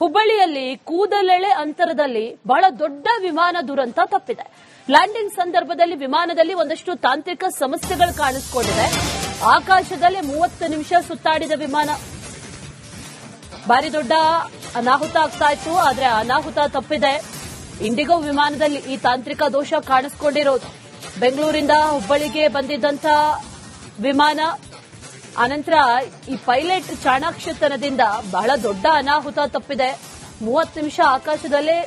ಹುಬ್ಬಳ್ಳಿಯಲ್ಲಿ ಕೂದಲೆಳೆ ಅಂತರದಲ್ಲಿ ಬಹಳ ದೊಡ್ಡ ವಿಮಾನ ದುರಂತ ತಪ್ಪಿದೆ. ಲ್ಯಾಂಡಿಂಗ್ ಸಂದರ್ಭದಲ್ಲಿ ವಿಮಾನದಲ್ಲಿ ಒಂದಷ್ಟು ತಾಂತ್ರಿಕ ಸಮಸ್ಯೆಗಳು ಕಾಣಿಸಿಕೊಂಡಿದೆ. ಆಕಾಶದಲ್ಲಿ 30 ನಿಮಿಷ ಸುತ್ತಾಡಿದ ವಿಮಾನ ಭಾರಿ ದೊಡ್ಡ ಅನಾಹುತ ಆಗ್ತಾ ಇತ್ತು. ಆದರೆ ಅನಾಹುತ ತಪ್ಪಿದೆ. ಇಂಡಿಗೋ ವಿಮಾನದಲ್ಲಿ ಈ ತಾಂತ್ರಿಕ ದೋಷ ಕಾಣಿಸಿಕೊಂಡಿರೋದು. ಬೆಂಗಳೂರಿಂದ ಹುಬ್ಬಳ್ಳಿಗೆ ಬಂದಿದ್ದಂತ ವಿಮಾನ ಅನಂತರ ಈ ಪೈಲಟ್ ಚಾಣಾಕ್ಷತನದಿಂದ ಬಹಳ ದೊಡ್ಡ ಅನಾಹುತ ತಪ್ಪಿದೆ. 30 ನಿಮಿಷ ಆಕಾಶದಲ್ಲೇ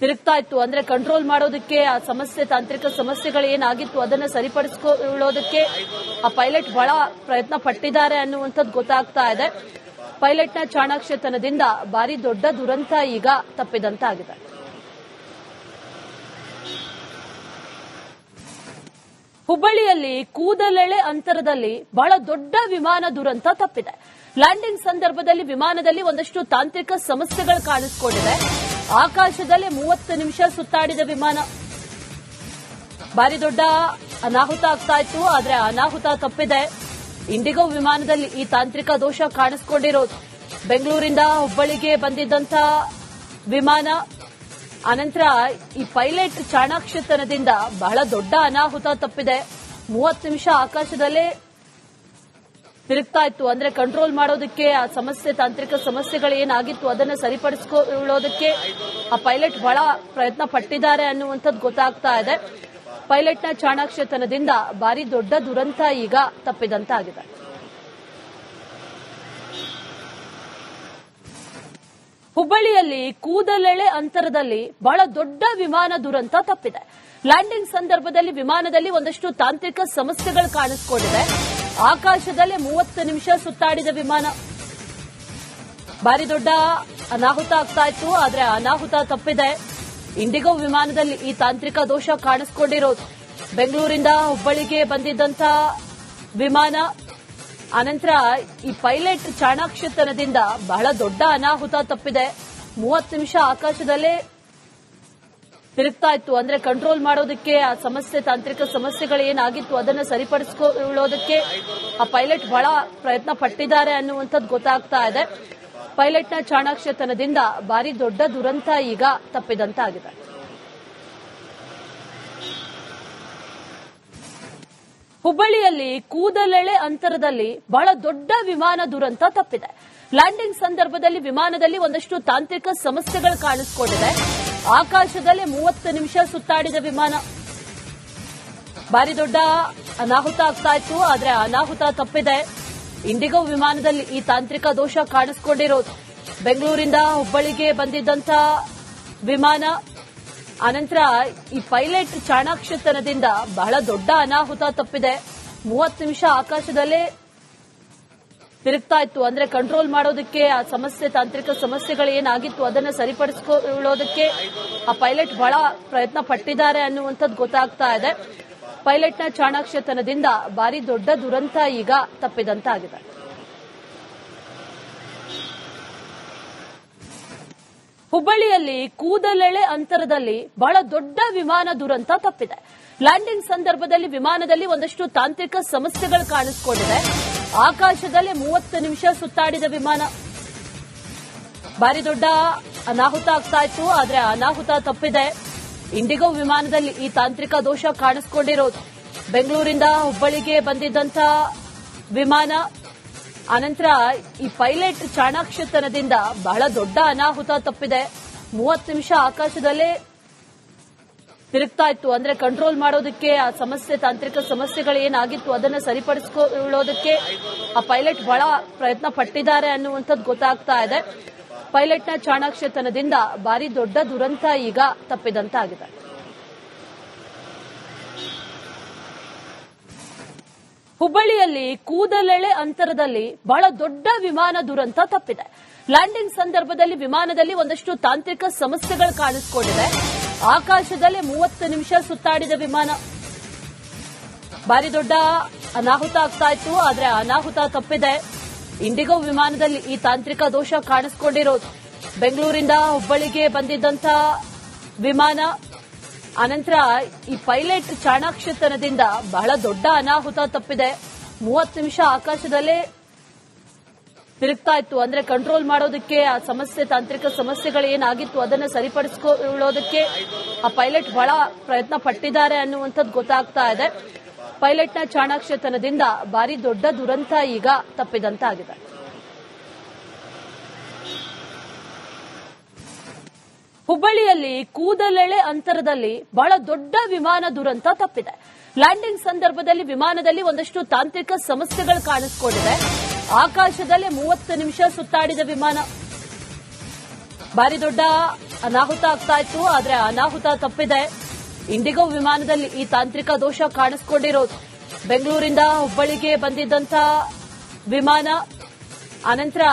ತಿರುಗ್ತಾ ಇತ್ತು. ಅಂದ್ರೆ ಕಂಟ್ರೋಲ್ ಮಾಡೋದಕ್ಕೆ ಆ ಸಮಸ್ಯೆ, ತಾಂತ್ರಿಕ ಸಮಸ್ಯೆಗಳು ಏನಾಗಿತ್ತು ಅದನ್ನ ಸರಿಪಡಿಸಿಕೊಳ್ಳೋದಕ್ಕೆ ಆ ಪೈಲಟ್ ಬಹಳ ಪ್ರಯತ್ನ ಪಟ್ಟಿದ್ದಾರೆ ಅನ್ನುವಂಥದ್ದು ಗೊತ್ತಾಗ್ತಾ ಇದೆ. ಪೈಲಟ್ನ ಚಾಣಾಕ್ಷತನದಿಂದ ಭಾರಿ ದೊಡ್ಡ ದುರಂತ ಈಗ ತಪ್ಪಿದಂತಾಗಿದೆ. ಹುಬ್ಬಳ್ಳಿಯಲ್ಲಿ ಕೂದಲೆಳೆ ಅಂತರದಲ್ಲಿ ಬಹಳ ದೊಡ್ಡ ವಿಮಾನ ದುರಂತ ತಪ್ಪಿದೆ. ಲ್ಯಾಂಡಿಂಗ್ ಸಂದರ್ಭದಲ್ಲಿ ವಿಮಾನದಲ್ಲಿ ಒಂದಷ್ಟು ತಾಂತ್ರಿಕ ಸಮಸ್ಯೆಗಳು ಕಾಣಿಸಿಕೊಂಡಿದೆ. ಆಕಾಶದಲ್ಲಿ 30 ನಿಮಿಷ ಸುತ್ತಾಡಿದ ವಿಮಾನ ಭಾರಿ ದೊಡ್ಡ ಅನಾಹುತ ಆಗ್ತಾ ಇತ್ತು. ಆದರೆ ಅನಾಹುತ ತಪ್ಪಿದೆ. ಇಂಡಿಗೋ ವಿಮಾನದಲ್ಲಿ ಈ ತಾಂತ್ರಿಕ ದೋಷ ಕಾಣಿಸಿಕೊಂಡಿರೋದು. ಬೆಂಗಳೂರಿಂದ ಹುಬ್ಬಳ್ಳಿಗೆ ಬಂದಿದ್ದಂತ ವಿಮಾನ ಅನಂತರ ಈ ಪೈಲಟ್ ಚಾಣಾಕ್ಷತನದಿಂದ ಬಹಳ ದೊಡ್ಡ ಅನಾಹುತ ತಪ್ಪಿದೆ. 30 ನಿಮಿಷ ಆಕಾಶದಲ್ಲೇ ತಿರುಗ್ತಾ ಇತ್ತು. ಅಂದ್ರೆ ಕಂಟ್ರೋಲ್ ಮಾಡೋದಕ್ಕೆ ಆ ಸಮಸ್ಯೆ, ತಾಂತ್ರಿಕ ಸಮಸ್ಯೆಗಳು ಏನಾಗಿತ್ತು ಅದನ್ನ ಸರಿಪಡಿಸಿಕೊಳ್ಳೋದಕ್ಕೆ ಆ ಪೈಲಟ್ ಬಹಳ ಪ್ರಯತ್ನ ಪಟ್ಟಿದ್ದಾರೆ ಅನ್ನುವಂಥದ್ದು ಗೊತ್ತಾಗ್ತಾ ಇದೆ. ಪೈಲಟ್ನ ಚಾಣಾಕ್ಷತನದಿಂದ ಭಾರಿ ದೊಡ್ಡ ದುರಂತ ಈಗ ತಪ್ಪಿದಂತಾಗಿದೆ. ಹುಬ್ಬಳ್ಳಿಯಲ್ಲಿ ಕೂದಲೆಳೆ ಅಂತರದಲ್ಲಿ ಬಹಳ ದೊಡ್ಡ ವಿಮಾನ ದುರಂತ ತಪ್ಪಿದೆ. ಲ್ಯಾಂಡಿಂಗ್ ಸಂದರ್ಭದಲ್ಲಿ ವಿಮಾನದಲ್ಲಿ ಒಂದಷ್ಟು ತಾಂತ್ರಿಕ ಸಮಸ್ಯೆಗಳು ಕಾಣಿಸಿಕೊಂಡಿದೆ. ಆಕಾಶದಲ್ಲಿ 30 ನಿಮಿಷ ಸುತ್ತಾಡಿದ ವಿಮಾನ ಭಾರಿ ದೊಡ್ಡ ಅನಾಹುತ ಆಗ್ತಾ ಇತ್ತು. ಆದರೆ ಅನಾಹುತ ತಪ್ಪಿದೆ. ಇಂಡಿಗೋ ವಿಮಾನದಲ್ಲಿ ಈ ತಾಂತ್ರಿಕ ದೋಷ ಕಾಣಿಸಿಕೊಂಡಿರೋದು. ಬೆಂಗಳೂರಿಂದ ಹುಬ್ಬಳ್ಳಿಗೆ ಬಂದಿದ್ದಂತ ವಿಮಾನ ಅನಂತರ ಈ ಪೈಲಟ್ ಚಾಣಾಕ್ಷತನದಿಂದ ಬಹಳ ದೊಡ್ಡ ಅನಾಹುತ ತಪ್ಪಿದೆ. 30 ನಿಮಿಷ ಆಕಾಶದಲ್ಲೇ ತಿರುಗ್ತಾ ಇತ್ತು. ಅಂದ್ರೆ ಕಂಟ್ರೋಲ್ ಮಾಡೋದಕ್ಕೆ ಆ ಸಮಸ್ಯೆ, ತಾಂತ್ರಿಕ ಸಮಸ್ಯೆಗಳು ಏನಾಗಿತ್ತು ಅದನ್ನ ಸರಿಪಡಿಸಿಕೊಳ್ಳೋದಕ್ಕೆ ಆ ಪೈಲಟ್ ಬಹಳ ಪ್ರಯತ್ನ ಪಟ್ಟಿದ್ದಾರೆ ಅನ್ನುವಂಥದ್ದು ಗೊತ್ತಾಗ್ತಾ ಇದೆ. ಪೈಲಟ್ನ ಚಾಣಾಕ್ಷತನದಿಂದ ಭಾರಿ ದೊಡ್ಡ ದುರಂತ ಈಗ ತಪ್ಪಿದಂತಾಗಿದೆ. ಹುಬ್ಬಳ್ಳಿಯಲ್ಲಿ ಕೂದಲೆಳೆ ಅಂತರದಲ್ಲಿ ಬಹಳ ದೊಡ್ಡ ವಿಮಾನ ದುರಂತ ತಪ್ಪಿದೆ. ಲ್ಯಾಂಡಿಂಗ್ ಸಂದರ್ಭದಲ್ಲಿ ವಿಮಾನದಲ್ಲಿ ಒಂದಷ್ಟು ತಾಂತ್ರಿಕ ಸಮಸ್ಯೆಗಳು ಕಾಣಿಸಿಕೊಂಡಿದೆ. ಆಕಾಶದಲ್ಲಿ 30 ನಿಮಿಷ ಸುತ್ತಾಡಿದ ವಿಮಾನ ಭಾರಿ ದೊಡ್ಡ ಅನಾಹುತ ಆಗ್ತಾ ಇತ್ತು. ಆದರೆ ಅನಾಹುತ ತಪ್ಪಿದೆ. ಇಂಡಿಗೋ ವಿಮಾನದಲ್ಲಿ ಈ ತಾಂತ್ರಿಕ ದೋಷ ಕಾಣಿಸಿಕೊಂಡಿರೋದು. ಬೆಂಗಳೂರಿಂದ ಹುಬ್ಬಳ್ಳಿಗೆ ಬಂದಿದ್ದಂತ ವಿಮಾನ ಅನಂತರ ಈ ಪೈಲಟ್ ಚಾಣಾಕ್ಷತನದಿಂದ ಬಹಳ ದೊಡ್ಡ ಅನಾಹುತ ತಪ್ಪಿದೆ. 30 ನಿಮಿಷ ಆಕಾಶದಲ್ಲೇ ತಿರುಗ್ತಾ ಇತ್ತು. ಅಂದ್ರೆ ಕಂಟ್ರೋಲ್ ಮಾಡೋದಕ್ಕೆ ಆ ಸಮಸ್ಯೆ, ತಾಂತ್ರಿಕ ಸಮಸ್ಯೆಗಳು ಏನಾಗಿತ್ತು ಅದನ್ನ ಸರಿಪಡಿಸಿಕೊಳ್ಳೋದಕ್ಕೆ ಆ ಪೈಲಟ್ ಬಹಳ ಪ್ರಯತ್ನ ಪಟ್ಟಿದ್ದಾರೆ ಅನ್ನುವಂಥದ್ದು ಗೊತ್ತಾಗ್ತಾ ಇದೆ. ಪೈಲಟ್ನ ಚಾಣಾಕ್ಷತನದಿಂದ ಭಾರಿ ದೊಡ್ಡ ದುರಂತ ಈಗ ತಪ್ಪಿದಂತಾಗಿದೆ. ಹುಬ್ಬಳ್ಳಿಯಲ್ಲಿ ಕೂದಲೆಳೆ ಅಂತರದಲ್ಲಿ ಬಹಳ ದೊಡ್ಡ ವಿಮಾನ ದುರಂತ ತಪ್ಪಿದೆ. ಲ್ಯಾಂಡಿಂಗ್ ಸಂದರ್ಭದಲ್ಲಿ ವಿಮಾನದಲ್ಲಿ ಒಂದಷ್ಟು ತಾಂತ್ರಿಕ ಸಮಸ್ಯೆಗಳು ಕಾಣಿಸಿಕೊಂಡಿದೆ. ಆಕಾಶದಲ್ಲಿ 30 ನಿಮಿಷ ಸುತ್ತಾಡಿದ ವಿಮಾನ ಭಾರಿ ದೊಡ್ಡ ಅನಾಹುತ ಆಗ್ತಾ ಇತ್ತು. ಆದರೆ ಅನಾಹುತ ತಪ್ಪಿದೆ. ಇಂಡಿಗೋ ವಿಮಾನದಲ್ಲಿ ಈ ತಾಂತ್ರಿಕ ದೋಷ ಕಾಣಿಸಿಕೊಂಡಿರೋದು. ಬೆಂಗಳೂರಿಂದ ಹುಬ್ಬಳ್ಳಿಗೆ ಬಂದಿದ್ದಂತ ವಿಮಾನ ಅನಂತರ ಈ ಪೈಲಟ್ ಚಾಣಾಕ್ಷತನದಿಂದ ಬಹಳ ದೊಡ್ಡ ಅನಾಹುತ ತಪ್ಪಿದೆ. 30 ನಿಮಿಷ ಆಕಾಶದಲ್ಲೇ ತಿರುಗ್ತಾ ಇತ್ತು. ಅಂದ್ರೆ ಕಂಟ್ರೋಲ್ ಮಾಡೋದಕ್ಕೆ ಆ ಸಮಸ್ಯೆ, ತಾಂತ್ರಿಕ ಸಮಸ್ಯೆಗಳು ಏನಾಗಿತ್ತು ಅದನ್ನ ಸರಿಪಡಿಸಿಕೊಳ್ಳೋದಕ್ಕೆ ಆ ಪೈಲಟ್ ಬಹಳ ಪ್ರಯತ್ನ ಪಟ್ಟಿದ್ದಾರೆ ಅನ್ನುವಂಥದ್ದು ಗೊತ್ತಾಗ್ತಾ ಇದೆ. ಪೈಲಟ್ನ ಚಾಣಾಕ್ಷತನದಿಂದ ಭಾರಿ ದೊಡ್ಡ ದುರಂತ ಈಗ ತಪ್ಪಿದಂತಾಗಿದೆ. ಹುಬ್ಬಳ್ಳಿಯಲ್ಲಿ ಕೂದಲೆಳೆ ಅಂತರದಲ್ಲಿ ಬಹಳ ದೊಡ್ಡ ವಿಮಾನ ದುರಂತ ತಪ್ಪಿದೆ. ಲ್ಯಾಂಡಿಂಗ್ ಸಂದರ್ಭದಲ್ಲಿ ವಿಮಾನದಲ್ಲಿ ಒಂದಷ್ಟು ತಾಂತ್ರಿಕ ಸಮಸ್ಯೆಗಳು ಕಾಣಿಸಿಕೊಂಡಿದೆ. ಆಕಾಶದಲ್ಲಿ 30 ನಿಮಿಷ ಸುತ್ತಾಡಿದ ವಿಮಾನ ಭಾರಿ ದೊಡ್ಡ ಅನಾಹುತ ಆಗ್ತಾ ಇತ್ತು. ಆದರೆ ಅನಾಹುತ ತಪ್ಪಿದೆ. ಇಂಡಿಗೋ ವಿಮಾನದಲ್ಲಿ ಈ ತಾಂತ್ರಿಕ ದೋಷ ಕಾಣಿಸಿಕೊಂಡಿರೋದು. ಬೆಂಗಳೂರಿಂದ ಹುಬ್ಬಳ್ಳಿಗೆ ಬಂದಿದ್ದಂತ ವಿಮಾನ ಅನಂತರ ಈ ಪೈಲಟ್ ಚಾಣಾಕ್ಷತನದಿಂದ ಬಹಳ ದೊಡ್ಡ ಅನಾಹುತ ತಪ್ಪಿದೆ. 30 ನಿಮಿಷ ಆಕಾಶದಲ್ಲೇ ತಿರುಗ್ತಾ ಇತ್ತು. ಅಂದ್ರೆ ಕಂಟ್ರೋಲ್ ಮಾಡೋದಕ್ಕೆ ಆ ಸಮಸ್ಯೆ, ತಾಂತ್ರಿಕ ಸಮಸ್ಯೆಗಳು ಏನಾಗಿತ್ತು ಅದನ್ನ ಸರಿಪಡಿಸಿಕೊಳ್ಳೋದಕ್ಕೆ ಆ ಪೈಲಟ್ ಬಹಳ ಪ್ರಯತ್ನ ಪಟ್ಟಿದ್ದಾರೆ ಅನ್ನುವಂಥದ್ದು ಗೊತ್ತಾಗ್ತಾ ಇದೆ. ಪೈಲಟ್ನ ಚಾಣಾಕ್ಷತನದಿಂದ ಭಾರಿ ದೊಡ್ಡ ದುರಂತ ಈಗ ತಪ್ಪಿದಂತಾಗಿದೆ. ಹುಬ್ಬಳ್ಳಿಯಲ್ಲಿ ಕೂದಲೆಳೆ ಅಂತರದಲ್ಲಿ ಬಹಳ ದೊಡ್ಡ ವಿಮಾನ ದುರಂತ ತಪ್ಪಿದೆ. ಲ್ಯಾಂಡಿಂಗ್ ಸಂದರ್ಭದಲ್ಲಿ ವಿಮಾನದಲ್ಲಿ ಒಂದಷ್ಟು ತಾಂತ್ರಿಕ ಸಮಸ್ಯೆಗಳು ಕಾಣಿಸಿಕೊಂಡಿದೆ. ಆಕಾಶದಲ್ಲೇ 30 ನಿಮಿಷ ಸುತ್ತಾಡಿದ ವಿಮಾನ. ಭಾರಿ ದೊಡ್ಡ ಅನಾಹುತ ಆಗ್ತಾ ಇತ್ತು, ಆದ್ರೆ ಅನಾಹುತ ತಪ್ಪಿದೆ. ಇಂಡಿಗೋ ವಿಮಾನದಲ್ಲಿ ಈ ತಾಂತ್ರಿಕ ದೋಷ ಕಾಣಿಸಿಕೊಂಡಿರೋದು. ಬೆಂಗಳೂರಿಂದ ಹುಬ್ಬಳ್ಳಿಗೆ ಬಂದಿದ್ದಂತ ವಿಮಾನ, ಅನಂತರ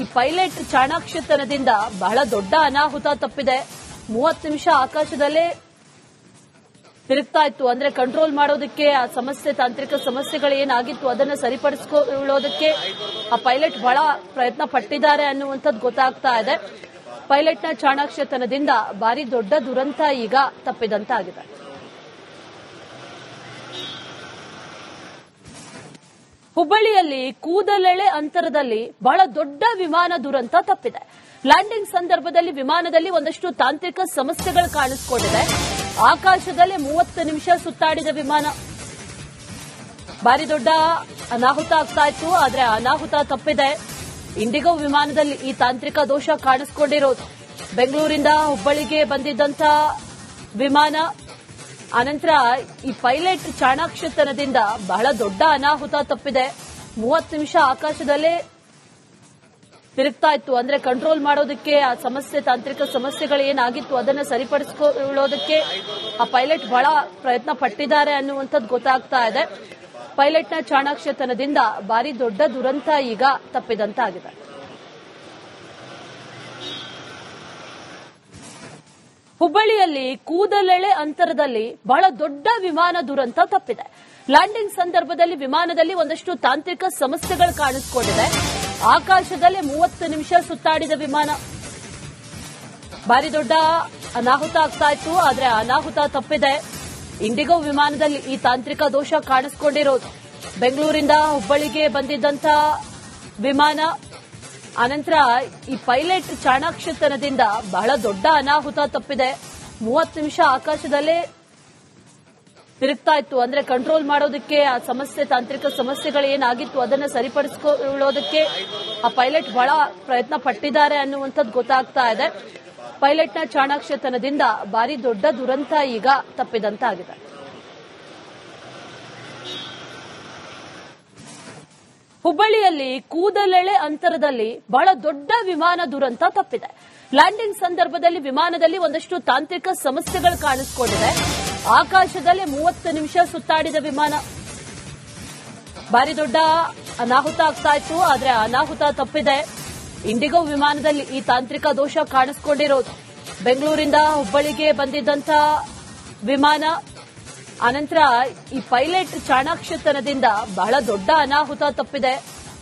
ಈ ಪೈಲಟ್ ಚಾಣಾಕ್ಷತನದಿಂದ ಬಹಳ ದೊಡ್ಡ ಅನಾಹುತ ತಪ್ಪಿದೆ. 30 ನಿಮಿಷ ಆಕಾಶದಲ್ಲೇ ತಿರುಗ್ತಾ ಇತ್ತು. ಅಂದ್ರೆ ಕಂಟ್ರೋಲ್ ಮಾಡೋದಕ್ಕೆ ಆ ಸಮಸ್ಯೆ, ತಾಂತ್ರಿಕ ಸಮಸ್ಯೆಗಳು ಏನಾಗಿತ್ತು ಅದನ್ನ ಸರಿಪಡಿಸಿಕೊಳ್ಳೋದಕ್ಕೆ ಆ ಪೈಲಟ್ ಬಹಳ ಪ್ರಯತ್ನ ಪಟ್ಟಿದ್ದಾರೆ ಅನ್ನುವಂಥದ್ದು ಗೊತ್ತಾಗ್ತಾ ಇದೆ. ಪೈಲಟ್ನ ಚಾಣಾಕ್ಷತನದಿಂದ ಭಾರಿ ದೊಡ್ಡ ದುರಂತ ಈಗ ತಪ್ಪಿದಂತಾಗಿದೆ. ಹುಬ್ಬಳ್ಳಿಯಲ್ಲಿ ಕೂದಲೆಳೆ ಅಂತರದಲ್ಲಿ ಬಹಳ ದೊಡ್ಡ ವಿಮಾನ ದುರಂತ ತಪ್ಪಿದೆ. ಲ್ಯಾಂಡಿಂಗ್ ಸಂದರ್ಭದಲ್ಲಿ ವಿಮಾನದಲ್ಲಿ ಒಂದಷ್ಟು ತಾಂತ್ರಿಕ ಸಮಸ್ಯೆಗಳು ಕಾಣಿಸಿಕೊಂಡಿದೆ. ಆಕಾಶದಲ್ಲೇ 30 ನಿಮಿಷ ಸುತ್ತಾಡಿದ ವಿಮಾನ. ಭಾರಿ ದೊಡ್ಡ ಅನಾಹುತ ಆಗ್ತಾ ಇತ್ತು, ಆದ್ರೆ ಅನಾಹುತ ತಪ್ಪಿದೆ. ಇಂಡಿಗೋ ವಿಮಾನದಲ್ಲಿ ಈ ತಾಂತ್ರಿಕ ದೋಷ ಕಾಣಿಸಿಕೊಂಡಿರೋದು. ಬೆಂಗಳೂರಿಂದ ಹುಬ್ಬಳ್ಳಿಗೆ ಬಂದಿದ್ದಂತ ವಿಮಾನ, ಅನಂತರ ಈ ಪೈಲಟ್ ಚಾಣಾಕ್ಷತನದಿಂದ ಬಹಳ ದೊಡ್ಡ ಅನಾಹುತ ತಪ್ಪಿದೆ. 30 ನಿಮಿಷ ಆಕಾಶದಲ್ಲೇ ತಿರುಗ್ತಾ ಇತ್ತು. ಅಂದ್ರೆ ಕಂಟ್ರೋಲ್ ಮಾಡೋದಕ್ಕೆ ಆ ಸಮಸ್ಯೆ, ತಾಂತ್ರಿಕ ಸಮಸ್ಯೆಗಳು ಏನಾಗಿತ್ತು ಅದನ್ನ ಸರಿಪಡಿಸಿಕೊಳ್ಳೋದಕ್ಕೆ ಆ ಪೈಲಟ್ ಬಹಳ ಪ್ರಯತ್ನ ಪಟ್ಟಿದ್ದಾರೆ ಅನ್ನುವಂಥದ್ದು ಗೊತ್ತಾಗ್ತಾ ಇದೆ. ಪೈಲಟ್ನ ಚಾಣಾಕ್ಷತನದಿಂದ ಭಾರಿ ದೊಡ್ಡ ದುರಂತ ಈಗ ತಪ್ಪಿದಂತಾಗಿದೆ. ಹುಬ್ಬಳ್ಳಿಯಲ್ಲಿ ಕೂದಲೆಳೆ ಅಂತರದಲ್ಲಿ ಬಹಳ ದೊಡ್ಡ ವಿಮಾನ ದುರಂತ ತಪ್ಪಿದೆ. ಲ್ಯಾಂಡಿಂಗ್ ಸಂದರ್ಭದಲ್ಲಿ ವಿಮಾನದಲ್ಲಿ ಒಂದಷ್ಟು ತಾಂತ್ರಿಕ ಸಮಸ್ಯೆಗಳು ಕಾಣಿಸಿಕೊಂಡಿದೆ. ಆಕಾಶದಲ್ಲೇ 30 ನಿಮಿಷ ಸುತ್ತಾಡಿದ ವಿಮಾನ. ಭಾರಿ ದೊಡ್ಡ ಅನಾಹುತ ಆಗ್ತಾ ಇತ್ತು, ಆದ್ರೆ ಅನಾಹುತ ತಪ್ಪಿದೆ. ಇಂಡಿಗೋ ವಿಮಾನದಲ್ಲಿ ಈ ತಾಂತ್ರಿಕ ದೋಷ ಕಾಣಿಸಿಕೊಂಡಿರೋದು. ಬೆಂಗಳೂರಿಂದ ಹುಬ್ಬಳ್ಳಿಗೆ ಬಂದಿದ್ದಂತ ವಿಮಾನ, ಅನಂತರ ಈ ಪೈಲಟ್ ಚಾಣಾಕ್ಷತನದಿಂದ ಬಹಳ ದೊಡ್ಡ ಅನಾಹುತ ತಪ್ಪಿದೆ. 30 ನಿಮಿಷ ಆಕಾಶದಲ್ಲೇ ತಿರುಗ್ತಾ ಇತ್ತು. ಅಂದ್ರೆ ಕಂಟ್ರೋಲ್ ಮಾಡೋದಕ್ಕೆ ಆ ಸಮಸ್ಯೆ, ತಾಂತ್ರಿಕ ಸಮಸ್ಯೆಗಳು ಏನಾಗಿತ್ತು ಅದನ್ನ ಸರಿಪಡಿಸಿಕೊಳ್ಳೋದಕ್ಕೆ ಆ ಪೈಲಟ್ ಬಹಳ ಪ್ರಯತ್ನ ಪಟ್ಟಿದ್ದಾರೆ ಅನ್ನುವಂಥದ್ದು ಗೊತ್ತಾಗ್ತಾ ಇದೆ. ಪೈಲಟ್ನ ಚಾಣಾಕ್ಷತನದಿಂದ ಭಾರಿ ದೊಡ್ಡ ದುರಂತ ಈಗ ತಪ್ಪಿದಂತಾಗಿದೆ. ಹುಬ್ಬಳ್ಳಿಯಲ್ಲಿ ಕೂದಲೆಳೆ ಅಂತರದಲ್ಲಿ ಬಹಳ ದೊಡ್ಡ ವಿಮಾನ ದುರಂತ ತಪ್ಪಿದೆ. ಲ್ಯಾಂಡಿಂಗ್ ಸಂದರ್ಭದಲ್ಲಿ ವಿಮಾನದಲ್ಲಿ ಒಂದಷ್ಟು ತಾಂತ್ರಿಕ ಸಮಸ್ಯೆಗಳು ಕಾಣಿಸಿಕೊಂಡಿದೆ. ಆಕಾಶದಲ್ಲೇ 30 ನಿಮಿಷ ಸುತ್ತಾಡಿದ ವಿಮಾನ. ಭಾರಿ ದೊಡ್ಡ ಅನಾಹುತ ಆಗ್ತಾ ಇತ್ತು, ಆದ್ರೆ ಅನಾಹುತ ತಪ್ಪಿದೆ. ಇಂಡಿಗೋ ವಿಮಾನದಲ್ಲಿ ಈ ತಾಂತ್ರಿಕ ದೋಷ ಕಾಣಿಸಿಕೊಂಡಿರೋದು. ಬೆಂಗಳೂರಿಂದ ಹುಬ್ಬಳ್ಳಿಗೆ ಬಂದಿದ್ದಂತ ವಿಮಾನ, ಅನಂತರ ಈ ಪೈಲಟ್ ಚಾಣಾಕ್ಷತನದಿಂದ ಬಹಳ ದೊಡ್ಡ ಅನಾಹುತ ತಪ್ಪಿದೆ.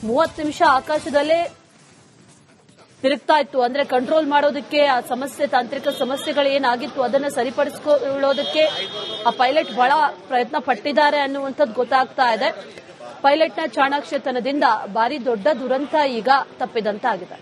30 ನಿಮಿಷ ಆಕಾಶದಲ್ಲೇ ತಿರುಗ್ತಾ ಇತ್ತು. ಅಂದ್ರೆ ಕಂಟ್ರೋಲ್ ಮಾಡೋದಕ್ಕೆ ಆ ಸಮಸ್ಯೆ, ತಾಂತ್ರಿಕ ಸಮಸ್ಯೆಗಳು ಏನಾಗಿತ್ತು ಅದನ್ನ ಸರಿಪಡಿಸಿಕೊಳ್ಳೋದಕ್ಕೆ ಆ ಪೈಲಟ್ ಬಹಳ ಪ್ರಯತ್ನ ಪಟ್ಟಿದ್ದಾರೆ ಅನ್ನುವಂಥದ್ದು ಗೊತ್ತಾಗ್ತಾ ಇದೆ. ಪೈಲಟ್ನ ಚಾಣಾಕ್ಷತನದಿಂದ ಭಾರಿ ದೊಡ್ಡ ದುರಂತ ಈಗ ತಪ್ಪಿದಂತಾಗಿದೆ.